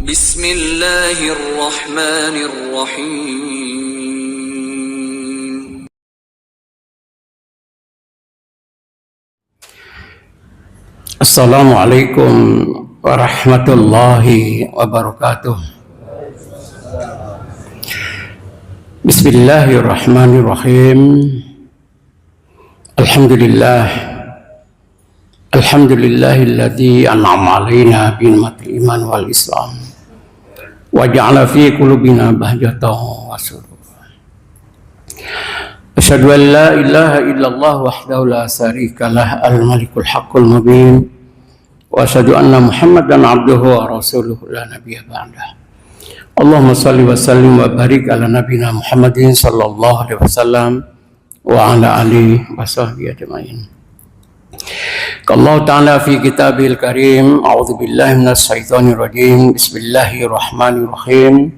Bismillahirrahmanirrahim. Assalamualaikum warahmatullahi wabarakatuh. Bismillahirrahmanirrahim. Alhamdulillahilladzi an'ama 'alaina bi ni'matil iman wal islam wa ja'ala fi qulubina bahjatan wa surura. Asyhadu an la ilaha illallah wahdahu la syarikalah al-malikul haqqul mubin wa asyhadu anna Muhammadan abduhu wa rasuluhu la nabiyya ba'dah. Allahumma shalli wa sallim wa barik ala nabiyyina Muhammadin sallallahu alaihi wasallam wa ala alihi wa sahbihi ajma'in. Qala ta'ala fi kitabil karim, a'udzu billahi minasy syaithanir rajim. Bismillahirrahmanirrahim.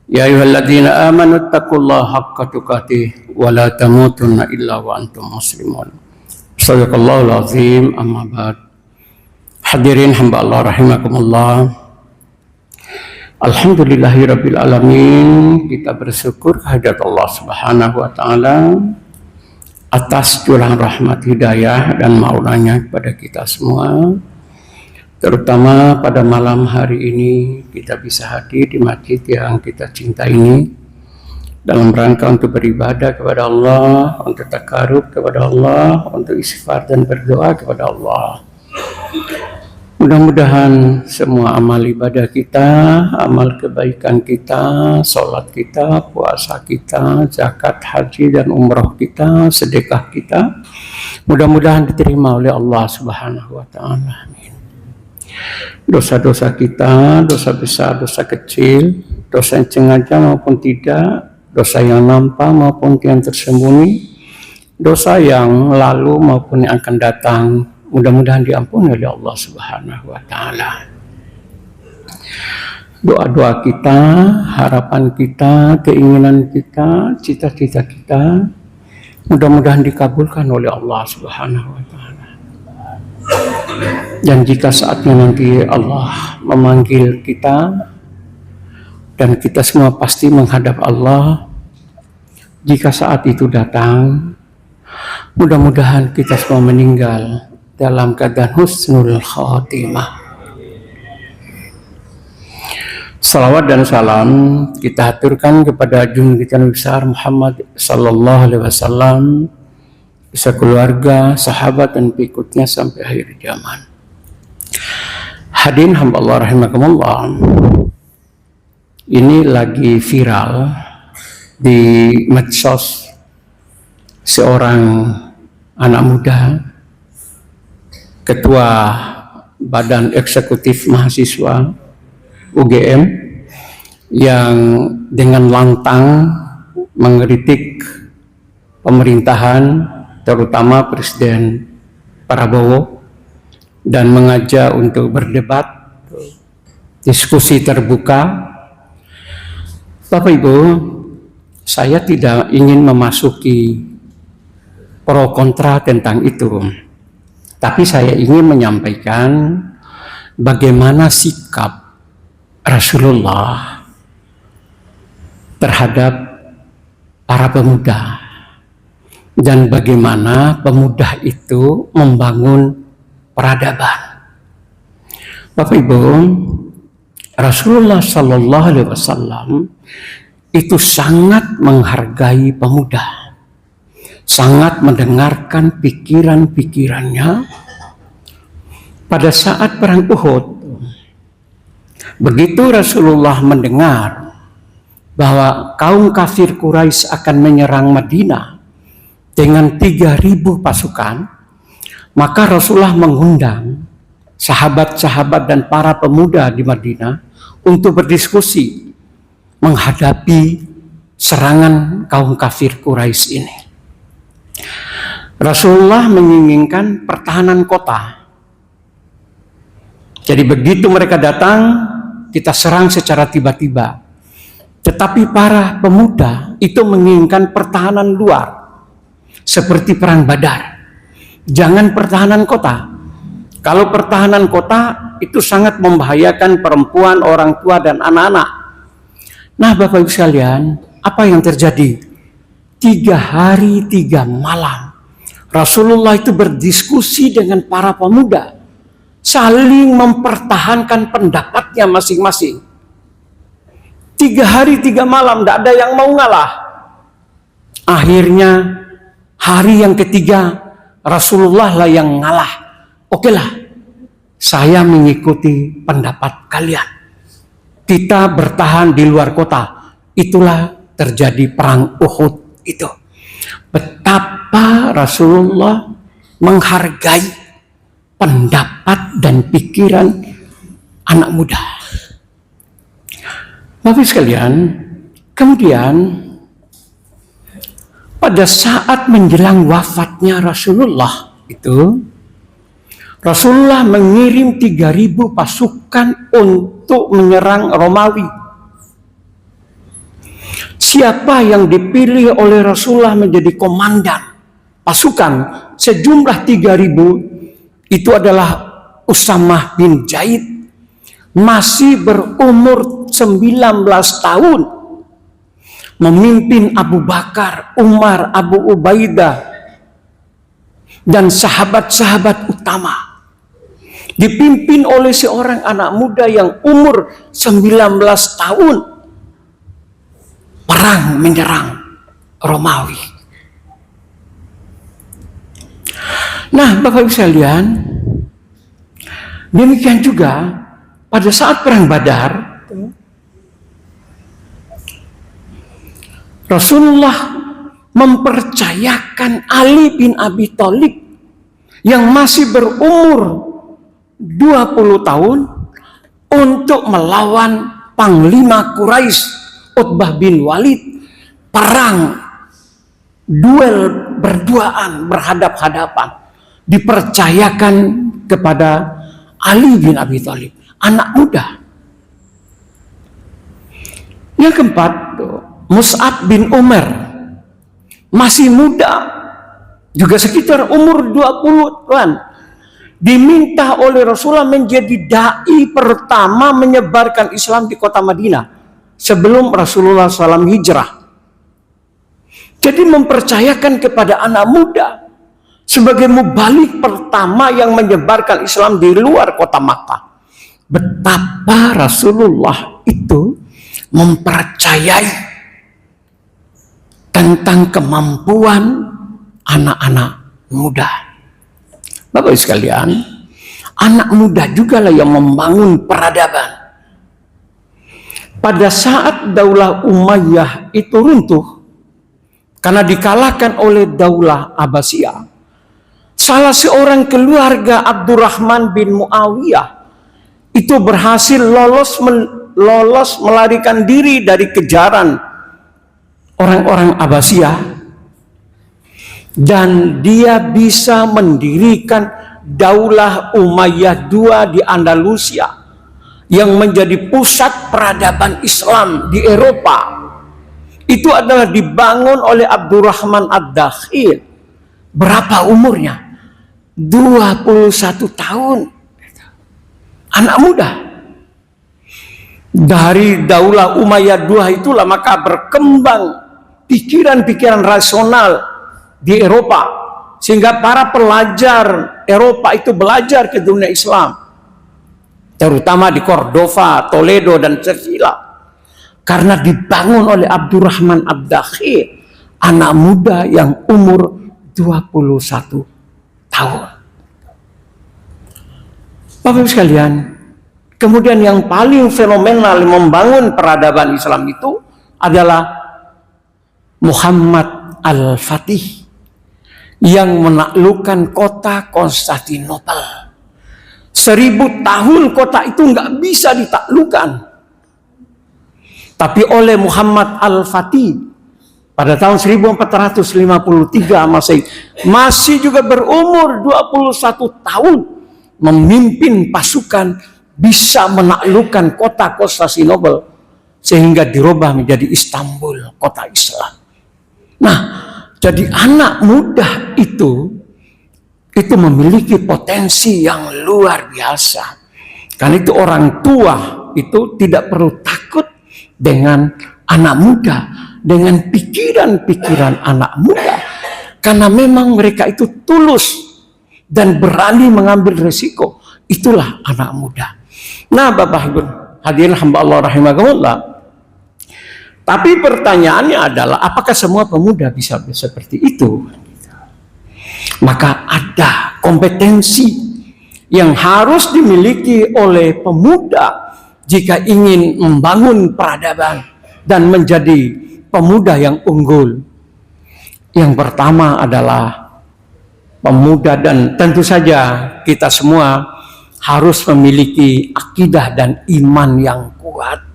Ya ayyuhalladzina amanu taqullaha haqqa tuqatih wa la tamutunna illa wa antum muslimun. Shadaqallahul azim. Amma ba'd. Hadirin hamba Allah rahimakumullah. Alhamdulillahirabbil alamin. Kita bersyukur kehadirat Allah Subhanahu wa taala atas curang rahmat hidayah dan maunanya kepada kita semua. Terutama pada malam hari ini kita bisa hadir di masjid yang kita cinta ini dalam rangka untuk beribadah kepada Allah, untuk takarub kepada Allah, untuk istighfar dan berdoa kepada Allah. Mudah-mudahan semua amal ibadah kita, amal kebaikan kita, sholat kita, puasa kita, zakat, haji dan umrah kita, sedekah kita, mudah-mudahan diterima oleh Allah Subhanahu wa taala. Amin. Dosa-dosa kita, dosa besar, dosa kecil, dosa yang sengaja maupun tidak, dosa yang nampak maupun yang tersembunyi, dosa yang lalu maupun yang akan datang, mudah-mudahan diampuni oleh Allah Subhanahu wa taala. Doa-doa kita, harapan kita, keinginan kita, cita-cita kita, mudah-mudahan dikabulkan oleh Allah Subhanahu wa taala. Dan jika saatnya nanti Allah memanggil kita dan kita semua pasti menghadap Allah, jika saat itu datang, mudah-mudahan kita semua meninggal dalam keadaan husnul khatimah. Salawat dan salam kita aturkan kepada junjungan kita besar Muhammad sallallahu alaihi wasallam, beserta keluarga, sahabat dan pengikutnya sampai akhir zaman. Hadirin hamba Allah rahimakumullah. Ini lagi viral di medsos seorang anak muda, Ketua Badan Eksekutif Mahasiswa UGM, yang dengan lantang mengkritik pemerintahan, terutama Presiden Prabowo, dan mengajak untuk berdebat, diskusi terbuka. Bapak Ibu, saya tidak ingin memasuki pro kontra tentang itu, tapi saya ingin menyampaikan bagaimana sikap Rasulullah terhadap para pemuda dan bagaimana pemuda itu membangun peradaban. Bapak Ibu, Rasulullah Sallallahu Alaihi Wasallam itu sangat menghargai pemuda, sangat mendengarkan pikiran-pikirannya. Pada saat perang Uhud, begitu Rasulullah mendengar bahwa kaum kafir Quraisy akan menyerang Madinah dengan 3.000 pasukan, maka Rasulullah mengundang sahabat-sahabat dan para pemuda di Madinah untuk berdiskusi menghadapi serangan kaum kafir Quraisy ini. Rasulullah menginginkan pertahanan kota. Jadi begitu mereka datang, kita serang secara tiba-tiba. Tetapi para pemuda itu menginginkan pertahanan luar, seperti perang Badar. Jangan pertahanan kota, Kalau pertahanan kota itu sangat membahayakan perempuan, orang tua, dan anak-anak. Nah, Bapak Ibu sekalian, apa yang terjadi? 3 hari 3 malam Rasulullah itu berdiskusi dengan para pemuda, saling mempertahankan pendapatnya masing-masing. 3 hari 3 malam, tidak ada yang mau ngalah. Akhirnya hari yang ketiga Rasulullah lah yang ngalah. Okelah, saya mengikuti pendapat kalian. Kita bertahan di luar kota. Itulah terjadi perang Uhud itu. Betapa Rasulullah menghargai pendapat dan pikiran anak muda. Bapak sekalian, kemudian pada saat menjelang wafatnya Rasulullah itu, Rasulullah mengirim 3.000 pasukan untuk menyerang Romawi. Siapa yang dipilih oleh Rasulullah menjadi komandan pasukan sejumlah 3.000 itu adalah Usamah bin Zaid, masih berumur 19 tahun, memimpin Abu Bakar, Umar, Abu Ubaidah, dan sahabat-sahabat utama. Dipimpin oleh seorang anak muda yang umur 19 tahun, perang menyerang Romawi. Nah, Bapak Ibu sekalian, demikian juga pada saat perang Badar, Rasulullah mempercayakan Ali bin Abi Thalib yang masih berumur 20 tahun untuk melawan Panglima Quraisy Utbah bin Walid, perang duel berduaan berhadap-hadapan, dipercayakan kepada Ali bin Abi Thalib, anak muda. Yang keempat, Mus'ab bin Umar, masih muda, juga sekitar umur 20-an, diminta oleh Rasulullah menjadi dai pertama menyebarkan Islam di kota Madinah sebelum Rasulullah SAW hijrah. Jadi mempercayakan kepada anak muda sebagai mubalik pertama yang menyebarkan Islam di luar kota Makkah. Betapa Rasulullah itu mempercayai tentang kemampuan anak-anak muda. Bapak Ibu sekalian, anak muda juga lah yang membangun peradaban. Pada saat Daulah Umayyah itu runtuh karena dikalahkan oleh Daulah Abbasiyah, salah seorang keluarga Abdurrahman bin Muawiyah itu berhasil lolos melarikan diri dari kejaran orang-orang Abbasiyah, dan dia bisa mendirikan Daulah Umayyah II di Andalusia yang menjadi pusat peradaban Islam di Eropa. Itu adalah dibangun oleh Abdurrahman Ad-Dakhil. Berapa umurnya? 21 tahun. Anak muda. Dari Daulah Umayyah II itulah maka berkembang pikiran-pikiran rasional di Eropa, sehingga para pelajar Eropa itu belajar ke dunia Islam, terutama di Cordova, Toledo, dan Sevilla, karena dibangun oleh Abdurrahman Ad-Dakhil, anak muda yang umur 21 tahun. Bapak-Ibu sekalian, kemudian yang paling fenomenal membangun peradaban Islam itu adalah Muhammad Al-Fatih yang menaklukkan kota Konstantinopel. 1000 tahun kota itu nggak bisa ditaklukkan. Tapi oleh Muhammad Al-Fatih pada tahun 1453 masih juga berumur 21 tahun, memimpin pasukan bisa menaklukkan kota Konstantinopel sehingga dirubah menjadi Istanbul, kota Islam. Nah, jadi anak muda itu itu memiliki potensi yang luar biasa. Karena itu orang tua itu tidak perlu takut dengan anak muda, dengan pikiran-pikiran anak muda. Karena memang mereka itu tulus dan berani mengambil resiko. Itulah anak muda. Nah, Bapak Ibu hadirin hamba Allah rahimakumullah. Tapi pertanyaannya adalah apakah semua pemuda bisa seperti itu? Maka ada kompetensi yang harus dimiliki oleh pemuda jika ingin membangun peradaban dan menjadi pemuda yang unggul. Yang pertama adalah pemuda, dan tentu saja kita semua harus memiliki akidah dan iman yang kuat.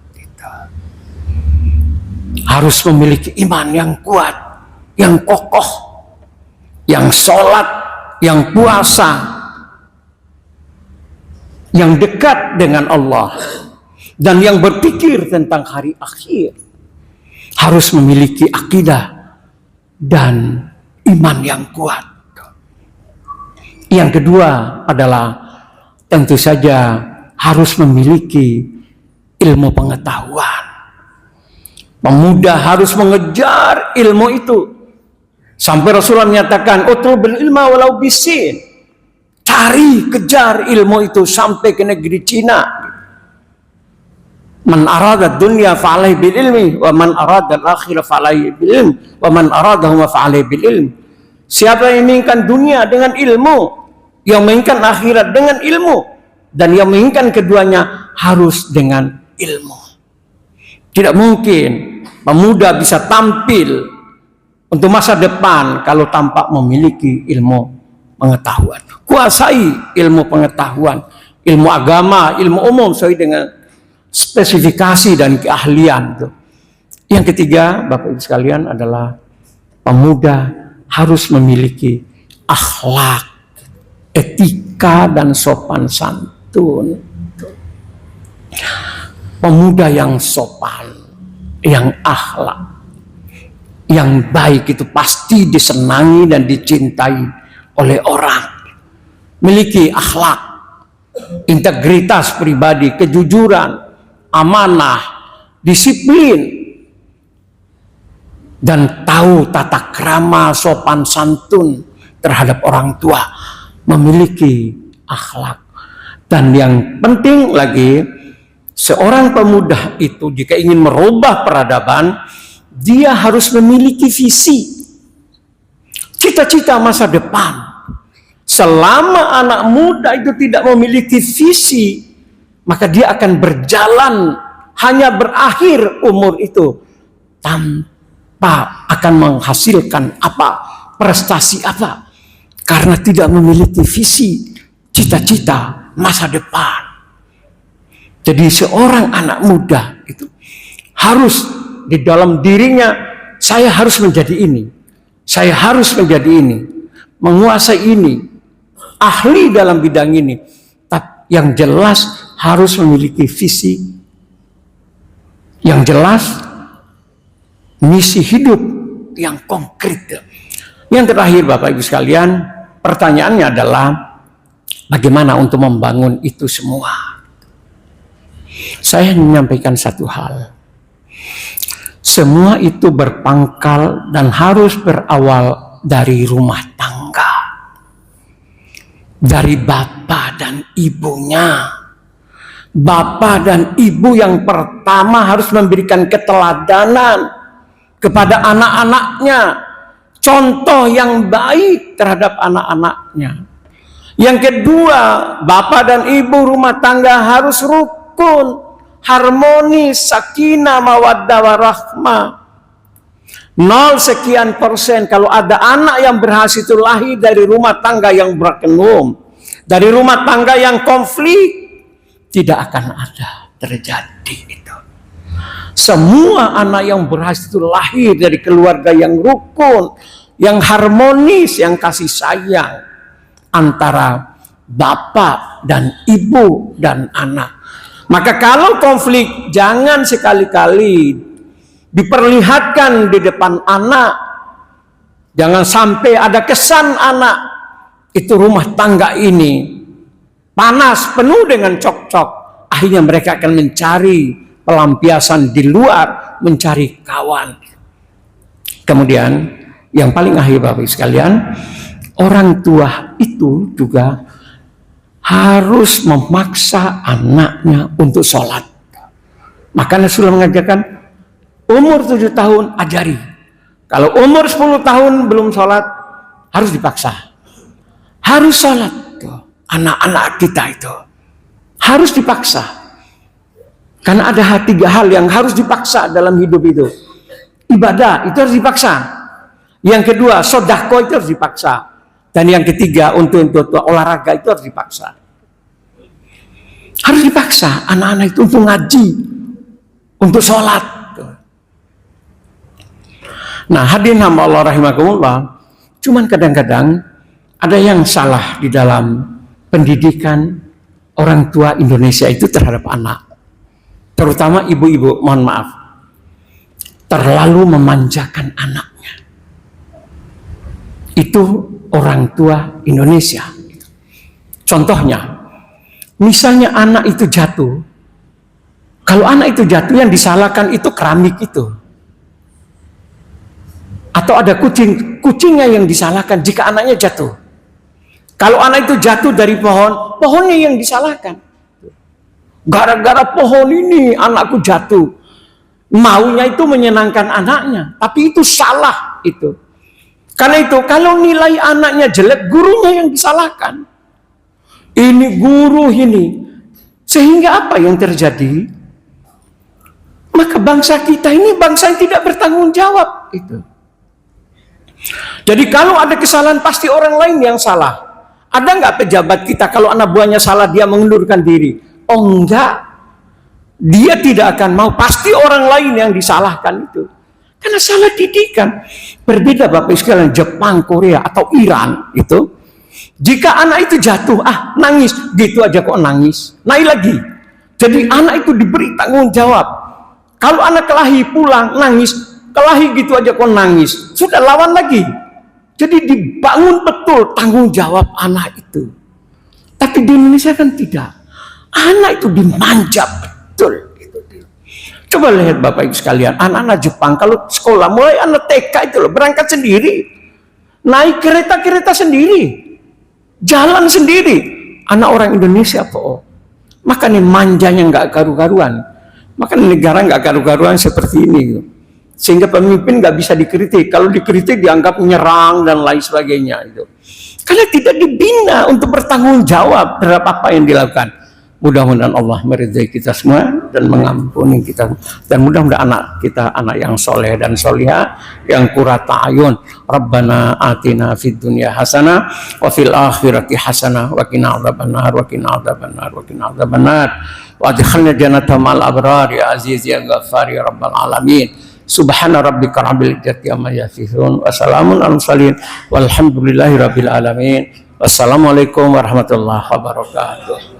Harus memiliki iman yang kuat, yang kokoh, yang sholat, yang puasa, yang dekat dengan Allah, dan yang berpikir tentang hari akhir. Harus memiliki akidah dan iman yang kuat. Yang kedua adalah tentu saja harus memiliki ilmu pengetahuan. Pemuda harus mengejar ilmu itu. Sampai Rasulullah menyatakan, utlubul ilma walau bisin. Cari, kejar ilmu itu sampai ke negeri Cina. Man arada dunya fa'alaihi bil ilmi, wa man arada al-akhirah fa'alaihi bil ilm, wa man aradahuma fa'alaihi bil ilm. Siapa yang menginginkan dunia dengan ilmu, yang menginginkan akhirat dengan ilmu, dan yang menginginkan keduanya harus dengan ilmu. Tidak mungkin pemuda bisa tampil untuk masa depan kalau tanpa memiliki ilmu pengetahuan. Kuasai ilmu pengetahuan, ilmu agama, ilmu umum sesuai dengan spesifikasi dan keahlian. Yang ketiga, Bapak Ibu sekalian, adalah pemuda harus memiliki akhlak, etika dan sopan santun. Pemuda yang sopan, yang akhlak, yang baik itu pasti disenangi dan dicintai oleh orang. Memiliki akhlak, integritas pribadi, kejujuran, amanah, disiplin, dan tahu tata krama, sopan santun terhadap orang tua. Memiliki akhlak. Dan yang penting lagi, seorang pemuda itu jika ingin merubah peradaban, dia harus memiliki visi, cita-cita masa depan. Selama anak muda itu tidak memiliki visi, maka dia akan berjalan hanya berakhir umur itu tanpa akan menghasilkan apa, prestasi apa, karena tidak memiliki visi, cita-cita masa depan. Jadi seorang anak muda itu harus di dalam dirinya, saya harus menjadi ini, saya harus menjadi ini, menguasai ini, ahli dalam bidang ini. Tapi yang jelas harus memiliki visi, yang jelas misi hidup yang konkret. Yang terakhir Bapak Ibu sekalian, pertanyaannya adalah bagaimana untuk membangun itu semua? Saya menyampaikan satu hal. Semua itu berpangkal dan harus berawal dari rumah tangga. Dari bapak dan ibunya. Bapak dan ibu yang pertama harus memberikan keteladanan kepada anak-anaknya. Contoh yang baik terhadap anak-anaknya. Yang kedua, bapak dan ibu rumah tangga harus rukun, harmonis, sakinah, mawaddah, warahmah. 0% kalau ada anak yang berhasil itu lahir dari rumah tangga yang broken home, dari rumah tangga yang konflik, tidak akan ada terjadi itu. Semua anak yang berhasil itu lahir dari keluarga yang rukun, yang harmonis, yang kasih sayang antara bapak dan ibu dan anak. Maka kalau konflik, jangan sekali-kali diperlihatkan di depan anak. Jangan sampai ada kesan anak itu rumah tangga ini panas, penuh dengan cok-cok, akhirnya mereka akan mencari pelampiasan di luar, mencari kawan. Kemudian yang paling akhir Bapak Ibu sekalian, orang tua itu juga harus memaksa anaknya untuk sholat. Makanya Rasulullah mengajarkan umur 7 tahun ajari. Kalau umur 10 tahun belum sholat, harus dipaksa. Harus sholat. Anak-anak kita itu harus dipaksa. Karena ada 3 hal yang harus dipaksa dalam hidup itu. Ibadah itu harus dipaksa. Yang kedua, sedekah itu harus dipaksa. Dan yang ketiga, untuk olahraga itu harus dipaksa. Harus dipaksa anak-anak itu untuk ngaji, untuk sholat. Nah, hadirin hamba Allah rahimakumullah, cuman kadang-kadang ada yang salah di dalam pendidikan orang tua Indonesia itu terhadap anak. Terutama ibu-ibu, mohon maaf, terlalu memanjakan anaknya. Itu orang tua Indonesia. Contohnya, misalnya anak itu jatuh. Kalau anak itu jatuh, yang disalahkan itu keramik itu. Atau ada kucingnya yang disalahkan jika anaknya jatuh. Kalau anak itu jatuh dari pohon, pohonnya yang disalahkan. Gara-gara pohon ini anakku jatuh. Maunya itu menyenangkan anaknya, tapi itu salah itu. Karena itu kalau nilai anaknya jelek, gurunya yang disalahkan. Ini guru ini. Sehingga apa yang terjadi? Maka bangsa kita ini bangsa yang tidak bertanggung jawab itu. Jadi kalau ada kesalahan pasti orang lain yang salah. Ada nggak pejabat kita kalau anak buahnya salah dia mengundurkan diri? Oh enggak. Dia tidak akan mau, pasti orang lain yang disalahkan itu. Karena salah didikan. Berbeda Bapak Ibu sekalian, Jepang, Korea atau Iran itu. Jika anak itu jatuh, nangis, gitu aja kok nangis. Naik lagi. Jadi anak itu diberi tanggung jawab. Kalau anak kelahi pulang nangis, kelahi gitu aja kok nangis. Sudah lawan lagi. Jadi dibangun betul tanggung jawab anak itu. Tapi di Indonesia kan tidak. Anak itu dimanja betul. Coba lihat Bapak Ibu sekalian, anak-anak Jepang kalau sekolah mulai anak TK itu loh berangkat sendiri, naik kereta sendiri, jalan sendiri. Anak orang Indonesia apa? Makanya manjanya nggak karu-karuan. Makanya negara nggak karu-karuan seperti ini. Sehingga pemimpin nggak bisa dikritik. Kalau dikritik dianggap menyerang dan lain sebagainya itu. Karena tidak dibina untuk bertanggung jawab terhadap apa yang dilakukan. Mudah-mudahan Allah meridai kita semua dan mengampuni kita. Dan mudah-mudahan anak kita anak yang soleh dan solihah, yang qurrata ayun. Rabbana atina fid dunya hasanah wa fil akhirati hasanah wa qina adzabannar wa qina adzabannar wa qina adzabannar wa adkhilna jannata ma'al abrar ya aziz ya ghaffar ya rabbal alamin. Subhana rabbika rabbil izzati amma yasifun wa salamun alal mursalin walhamdulillahi rabbil alamin. Wassalamualaikum warahmatullahi wabarakatuh.